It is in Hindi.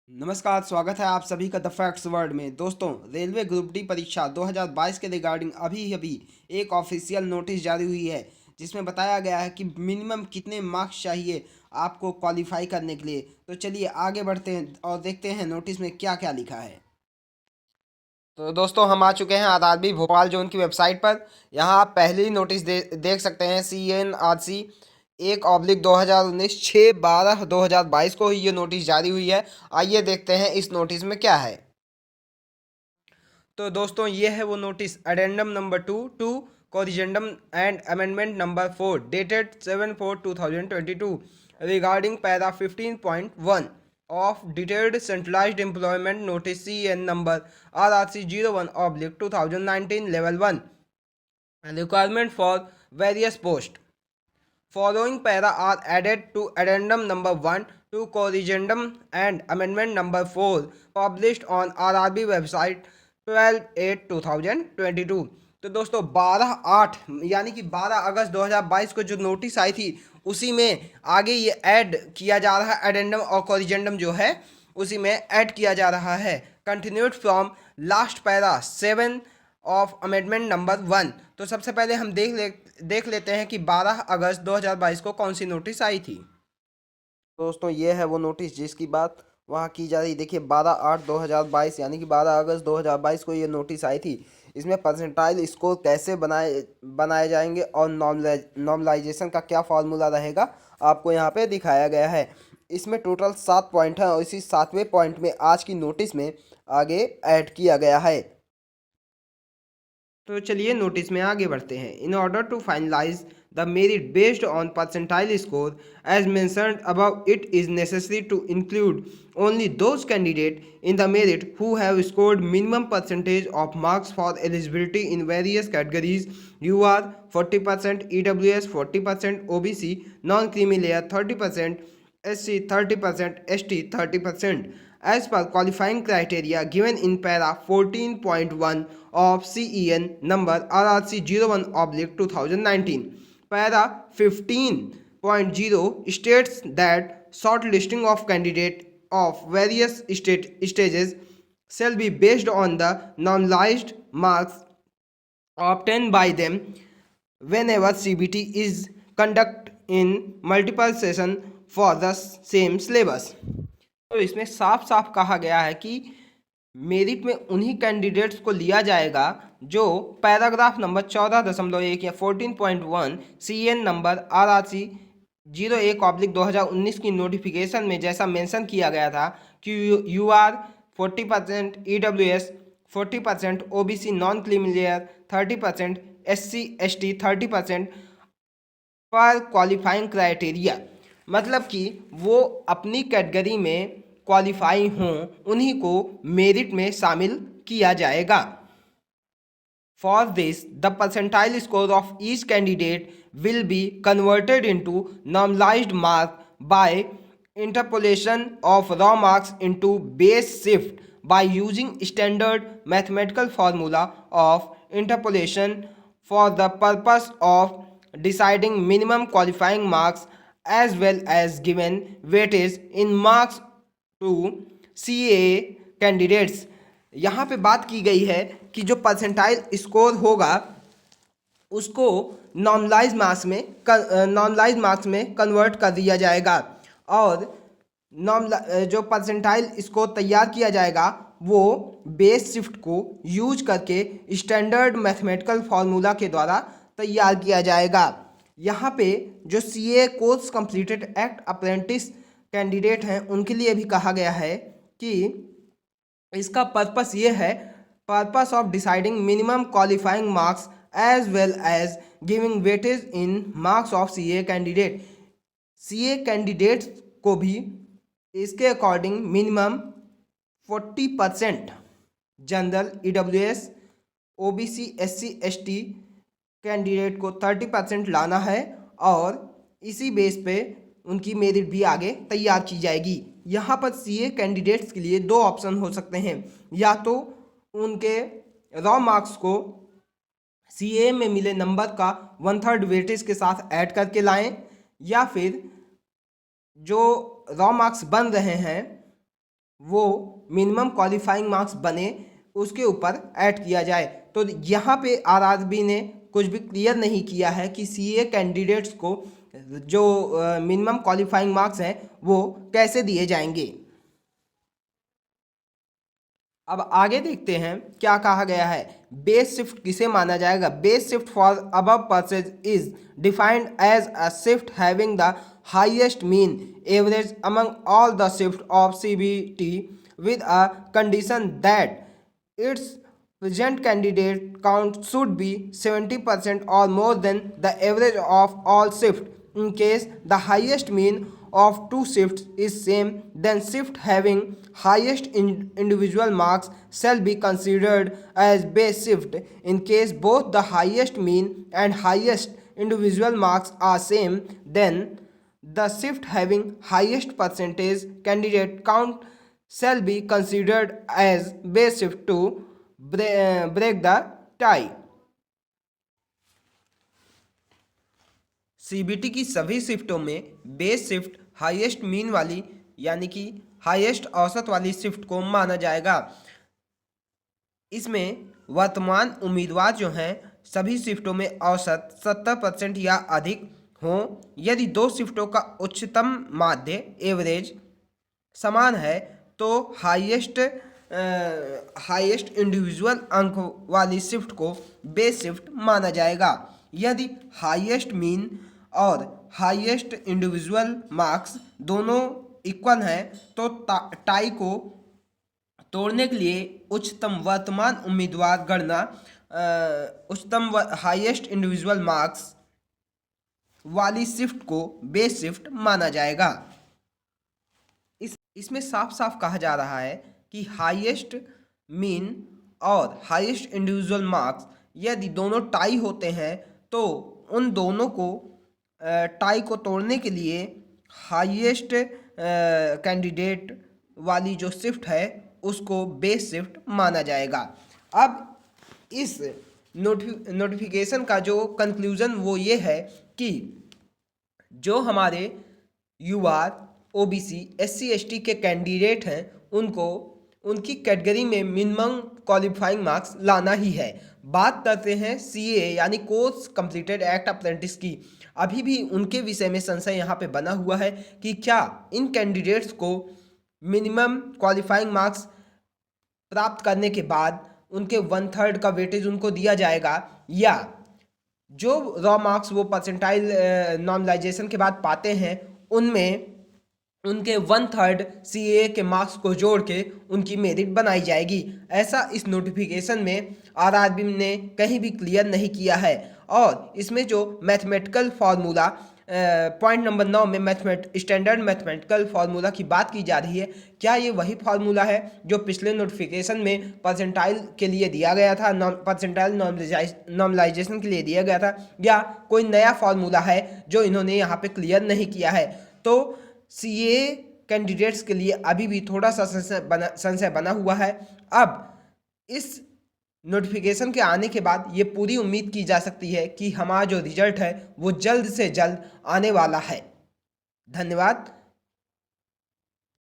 नमस्कार, स्वागत है आप सभी का द फैक्ट्स वर्ल्ड में। दोस्तों, रेलवे ग्रुप डी परीक्षा 2022 के रिगार्डिंग अभी एक ऑफिशियल नोटिस जारी हुई है, जिसमें बताया गया है कि मिनिमम कितने मार्क्स चाहिए आपको क्वालिफाई करने के लिए। तो चलिए आगे बढ़ते हैं और देखते हैं नोटिस में क्या क्या लिखा है। तो दोस्तों, हम आ चुके हैं आरआरबी भोपाल जोन की वेबसाइट पर। यहाँ आप पहली नोटिस देख सकते हैं। CNRC 1/2019 6/12/2022 को ही ये नोटिस जारी हुई है। आइए देखते हैं इस नोटिस में क्या है। तो दोस्तों, ये है वो notice, addendum number 2 to corrigendum and amendment number 4 dated 7/4/2022 regarding para 15.1 of detailed centralized employment notice CN number RRC 01/2019 level 1 requirement for various posts. Following para are added to addendum number 1 to corrigendum and amendment number 4 published on RRB website 12/8/2022। तो दोस्तों, 12/8 यानी कि 12 अगस्त 2022 को जो नोटिस आई थी, उसी में आगे ये ऐड किया जा रहा है। एडेंडम और कॉरिजेंडम जो है उसी में ऐड किया जा रहा है। Continued from last para 7 of amendment number 1। तो सबसे पहले हम देख लेते हैं कि 12 अगस्त 2022 को कौन सी नोटिस आई थी। दोस्तों, ये है वो नोटिस जिसकी बात वहाँ की जा रही। देखिए, 12/8/2022 यानी कि 12 अगस्त 2022 को ये नोटिस आई थी। इसमें परसेंटाइल स्कोर कैसे बनाए जाएंगे और नॉर्मलाइजेशन का क्या फार्मूला रहेगा, आपको यहाँ पे दिखाया गया है। इसमें टोटल 7 पॉइंट हैं और इसी 7वें पॉइंट में आज की नोटिस में आगे ऐड किया गया है। तो चलिए नोटिस में आगे बढ़ते हैं। In order to finalize the merit based on percentile score as mentioned above, it is necessary to include only those candidate in the merit who have scored minimum percentage of marks for eligibility in various categories. UR 40%, EWS 40%, OBC non creamy layer 30%, SC 30%, ST 30%, as per qualifying criteria given in para 14.1 of CEN number RRC 01/2019. Para 15.0 states that shortlisting of candidate of various stages shall be based on the normalized marks obtained by them whenever CBT is conducted in multiple session for the same syllabus। तो इसमें साफ साफ कहा गया है कि मेरिट में उन्हीं कैंडिडेट्स को लिया जाएगा जो पैराग्राफ नंबर 14.1 या 14.1 CN नंबर RRC 01/2019 की नोटिफिकेशन में जैसा मेंशन किया गया था कि UR 40%, EWS 40%, OBC non creamy layer 30%, SC ST 30% पर क्वालिफाइंग क्राइटेरिया, मतलब कि वो अपनी कैटेगरी में क्वालिफाई हों, उन्हीं को मेरिट में शामिल किया जाएगा। For this, the percentile score of each candidate will be converted into normalized mark by interpolation of raw marks into base shift by using standard mathematical formula of interpolation for the purpose of deciding minimum qualifying marks as well as given weightage in marks to CAA candidates. यहाँ पे बात की गई है कि जो परसेंटाइल स्कोर होगा उसको नॉर्मलाइज मार्क्स में कन्वर्ट कर दिया जाएगा और जो परसेंटाइल स्कोर तैयार किया जाएगा वो बेस शिफ्ट को यूज करके स्टैंडर्ड मैथमेटिकल फार्मूला के द्वारा तैयार किया जाएगा। यहाँ पे जो CA course completed act apprentice candidate हैं उनके लिए भी कहा गया है कि इसका पर्पस ये है, purpose of deciding minimum qualifying marks as well as giving weightage in marks of CA candidate. CA candidates को भी इसके according minimum 40% general, EWS, OBC, SC ST candidate को 30% लाना है और इसी बेस पे उनकी मेरिट भी आगे तैयार की जाएगी। यहाँ पर CA कैंडिडेट्स के लिए दो ऑप्शन हो सकते हैं, या तो उनके रॉ मार्क्स को CA में मिले नंबर का 1/3 वेटेज के साथ ऐड करके लाएं, या फिर जो रॉ मार्क्स बन रहे हैं वो मिनिमम क्वालिफाइंग मार्क्स बने उसके ऊपर ऐड किया जाए। तो यहाँ पे आरआरबी ने कुछ भी क्लियर नहीं किया है कि सीए कैंडिडेट्स को जो मिनिमम क्वालिफाइंग मार्क्स हैं वो कैसे दिए जाएंगे। अब आगे देखते हैं क्या कहा गया है। बेस शिफ्ट किसे माना जाएगा। Base shift for above purposes is defined as a shift having the highest mean average among all the shift of CBT with a condition that its present candidate count should be 70% or more than the average of all shifts. In case the highest mean of two shifts is same, then shift having highest individual marks shall be considered as base shift. In case both the highest mean and highest individual marks are same, then the shift having highest percentage candidate count shall be considered as base shift to break the tie. CBT की सभी शिफ्टों में बेस शिफ्ट हाईएस्ट मीन वाली यानी कि हाईएस्ट औसत वाली शिफ्ट को माना जाएगा। इसमें वर्तमान उम्मीदवार जो हैं सभी शिफ्टों में औसत 70% या अधिक हों। यदि दो शिफ्टों का उच्चतम माध्य एवरेज समान है तो हाईएस्ट इंडिविजुअल अंक वाली शिफ्ट को बेस शिफ्ट माना जाएगा। यदि हाईएस्ट मीन और हाईएस्ट इंडिविजुअल मार्क्स दोनों इक्वल हैं तो टाई को तोड़ने के लिए उच्चतम वर्तमान उम्मीदवार गणना उच्चतम हाईएस्ट इंडिविजुअल मार्क्स वाली शिफ्ट को बेस शिफ्ट माना जाएगा। इसमें साफ साफ कहा जा रहा है कि हाईएस्ट मीन और हाईएस्ट इंडिविजुअल मार्क्स यदि दोनों टाई होते हैं तो उन दोनों को टाई को तोड़ने के लिए हाईएस्ट कैंडिडेट वाली जो शिफ्ट है उसको बेस शिफ्ट माना जाएगा। अब इस नोटिफिकेशन का जो कंक्लूजन वो ये है कि जो हमारे युवा ओबीसी एससी एसटी के कैंडिडेट हैं उनको उनकी कैटेगरी में मिनिमम क्वालिफाइंग मार्क्स लाना ही है। बात करते हैं सीए यानी कोर्स कंप्लीटेड एक्ट अप्रेंटिस की। अभी भी उनके विषय में संशय यहाँ पे बना हुआ है कि क्या इन कैंडिडेट्स को मिनिमम क्वालिफाइंग मार्क्स प्राप्त करने के बाद उनके 1/3 का वेटेज उनको दिया जाएगा या जो रॉ मार्क्स वो परसेंटाइल नॉर्मलाइजेशन के बाद पाते हैं उनमें उनके 1/3 सीए के मार्क्स को जोड़ के उनकी मेरिट बनाई जाएगी। ऐसा इस नोटिफिकेशन में आरआरबी ने कहीं भी क्लियर नहीं किया है। और इसमें जो मैथमेटिकल फार्मूला पॉइंट नंबर 9 में स्टैंडर्ड मैथमेटिकल फार्मूला की बात की जा रही है, क्या ये वही फार्मूला है जो पिछले नोटिफिकेशन में परसेंटाइल के लिए दिया गया था, परसेंटाइल नॉर्मलाइजेशन के लिए दिया गया था, या कोई नया फार्मूला है जो इन्होंने यहाँ पे क्लियर नहीं किया है। तो सीए कैंडिडेट्स के लिए अभी भी थोड़ा सा संशय बना हुआ है। अब इस नोटिफिकेशन के आने के बाद ये पूरी उम्मीद की जा सकती है कि हमारा जो रिजल्ट है वो जल्द से जल्द आने वाला है। धन्यवाद।